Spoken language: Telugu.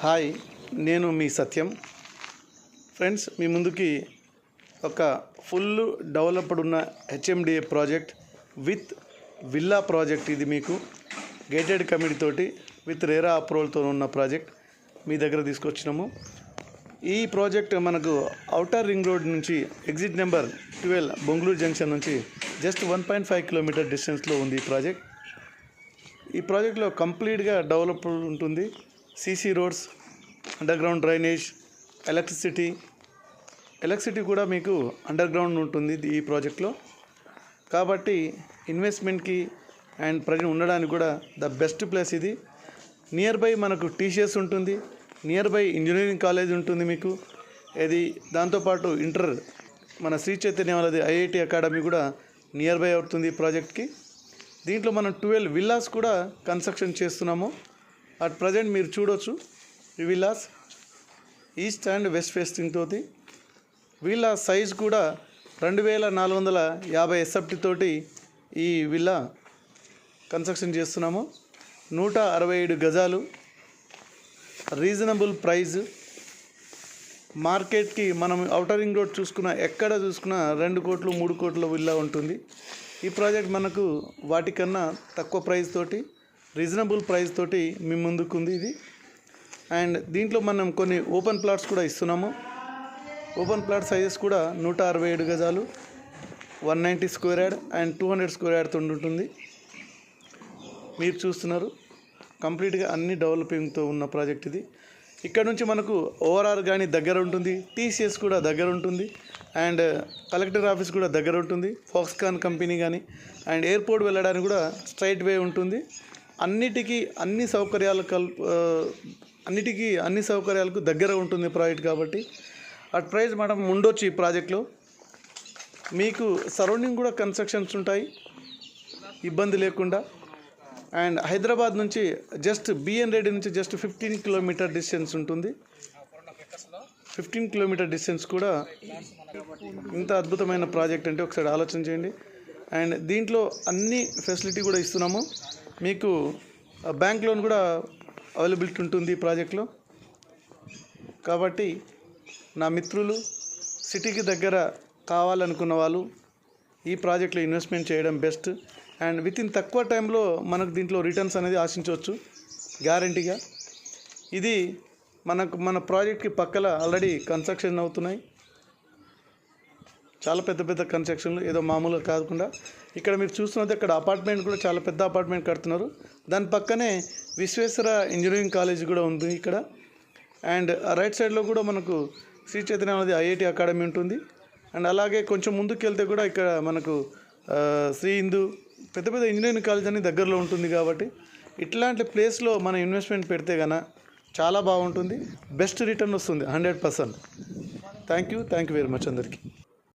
హాయ్, నేను మీ సత్యం. ఫ్రెండ్స్, మీ ముందుకి ఒక ఫుల్ డెవలప్డ్ ఉన్న HMDA project with villa project. ఇది మీకు గేటెడ్ కమ్యూనిటీ తోటి విత్ రేరా అప్రూవల్తో ఉన్న ప్రాజెక్ట్ మీ దగ్గర తీసుకొచ్చినాము. ఈ ప్రాజెక్ట్ మనకు ఔటర్ రింగ్ రోడ్ నుంచి ఎగ్జిట్ నెంబర్ 12 బొంగళూరు జంక్షన్ నుంచి జస్ట్ 1.5 కిలోమీటర్ డిస్టెన్స్లో ఉంది ఈ ప్రాజెక్ట్. ఈ ప్రాజెక్ట్లో కంప్లీట్గా డెవలప్డ్ ఉంటుంది. CC roads, under ground drainage, electricity కూడా మీకు అండర్ గ్రౌండ్ ఉంటుంది ఈ ప్రాజెక్ట్లో. కాబట్టి ఇన్వెస్ట్మెంట్కి అండ్ ప్రజలు ఉండడానికి కూడా ద బెస్ట్ ప్లేస్ ఇది. నియర్ బై మనకు టీసీఎస్ ఉంటుంది, నియర్ బై ఇంజనీరింగ్ కాలేజ్ ఉంటుంది మీకు. ఇది దాంతోపాటు మన శ్రీ చైతన్య వాళ్ళది ఐఐటి అకాడమీ కూడా నియర్ బై అవుతుంది ఈ ప్రాజెక్ట్కి. దీంట్లో మనం 12 విల్లాస్ కూడా కన్స్ట్రక్షన్ చేస్తున్నాము. అట్ ప్రజెంట్ మీరు చూడవచ్చు ఈ villas east and west facing తోటి. విల్లా సైజ్ కూడా 2450 ఎస్ఎఫ్టీ తోటి ఈ విల్లా కన్స్ట్రక్షన్ చేస్తున్నాము. 167 గజాలు, రీజనబుల్ ప్రైజ్. మార్కెట్కి మనం ఔటర్ రింగ్ రోడ్ ఎక్కడ చూసుకున్నా 2 కోట్లు 3 కోట్ల విల్లా ఉంటుంది. ఈ ప్రాజెక్ట్ మనకు వాటికన్నా తక్కువ ప్రైస్ తోటి, రీజనబుల్ ప్రైస్ తోటి మీ ముందుకు ఉంది ఇది. అండ్ దీంట్లో మనం కొన్ని ఓపెన్ ప్లాట్స్ కూడా ఇస్తున్నాము. ఓపెన్ ప్లాట్ సైజెస్ కూడా 167 గజాలు, 190 స్క్వేర్ యార్డ్ అండ్ 200 స్క్వేర్ యార్డ్తో ఉంటుంది. మీరు చూస్తున్నారు కంప్లీట్గా అన్ని డెవలపింగ్తో ఉన్న ప్రాజెక్ట్ ఇది. ఇక్కడ నుంచి మనకు ఓఆర్ఆర్ కానీ దగ్గర ఉంటుంది, టీసీఎస్ కూడా దగ్గర ఉంటుంది, అండ్ కలెక్టర్ ఆఫీస్ కూడా దగ్గర ఉంటుంది, ఫాక్స్కాన్ కంపెనీ కానీ, అండ్ ఎయిర్పోర్ట్ వెళ్ళడానికి కూడా స్ట్రైట్ వే ఉంటుంది. అన్నిటికీ అన్ని సౌకర్యాలకు దగ్గర ఉంటుంది ప్రాజెక్ట్. కాబట్టి అట్ ప్రైస్ మనం ఉండొచ్చు ఈ ప్రాజెక్ట్లో. మీకు సరౌండింగ్ కూడా కన్స్ట్రక్షన్స్ ఉంటాయి ఇబ్బంది లేకుండా. అండ్ హైదరాబాద్ నుంచి జస్ట్ బిఎన్ రెడ్డి నుంచి జస్ట్ 15 కిలోమీటర్ డిస్టెన్స్ ఉంటుంది. 15 కిలోమీటర్ డిస్టెన్స్ కూడా ఇంత అద్భుతమైన ప్రాజెక్ట్ అంటే ఒకసారి ఆలోచన చేయండి. అండ్ దీంట్లో అన్ని ఫెసిలిటీ కూడా ఇస్తున్నాము. మీకు బ్యాంక్ లోన్ కూడా అవైలబిలిటీ ఉంటుంది ఈ ప్రాజెక్ట్లో. కాబట్టి నా మిత్రులు సిటీకి దగ్గర కావాలనుకున్న వాళ్ళు ఈ ప్రాజెక్ట్లో ఇన్వెస్ట్మెంట్ చేయడం బెస్ట్. అండ్ విత్ ఇన్ తక్కువ టైంలో మనకు దీంట్లో రిటర్న్స్ అనేది ఆశించవచ్చు గ్యారంటీగా. ఇది మన ప్రాజెక్ట్కి పక్కల ఆల్రెడీ కన్స్ట్రక్షన్ అవుతున్నాయి. చాలా పెద్ద పెద్ద కన్స్ట్రక్షన్లు, ఏదో మామూలుగా కాకుండా. ఇక్కడ మీరు చూస్తున్నది ఇక్కడ అపార్ట్మెంట్ కూడా చాలా పెద్ద అపార్ట్మెంట్ కడుతున్నారు. దాని పక్కనే విశ్వేశ్వర ఇంజనీరింగ్ కాలేజ్ కూడా ఉంది ఇక్కడ. అండ్ రైట్ సైడ్లో కూడా మనకు శ్రీ చైతన్య అనేది ఐఐటి అకాడమీ ఉంటుంది. అండ్ అలాగే కొంచెం ముందుకు వెళ్తే కూడా ఇక్కడ మనకు శ్రీ హిందూ పెద్ద పెద్ద ఇంజనీరింగ్ కాలేజ్ అని దగ్గరలో ఉంటుంది. కాబట్టి ఇట్లాంటి ప్లేస్లో మనం ఇన్వెస్ట్మెంట్ పెడితే కనుక చాలా బాగుంటుంది, బెస్ట్ రిటర్న్ వస్తుంది 100%. థ్యాంక్ యూ వెరీ మచ్ అందరికీ.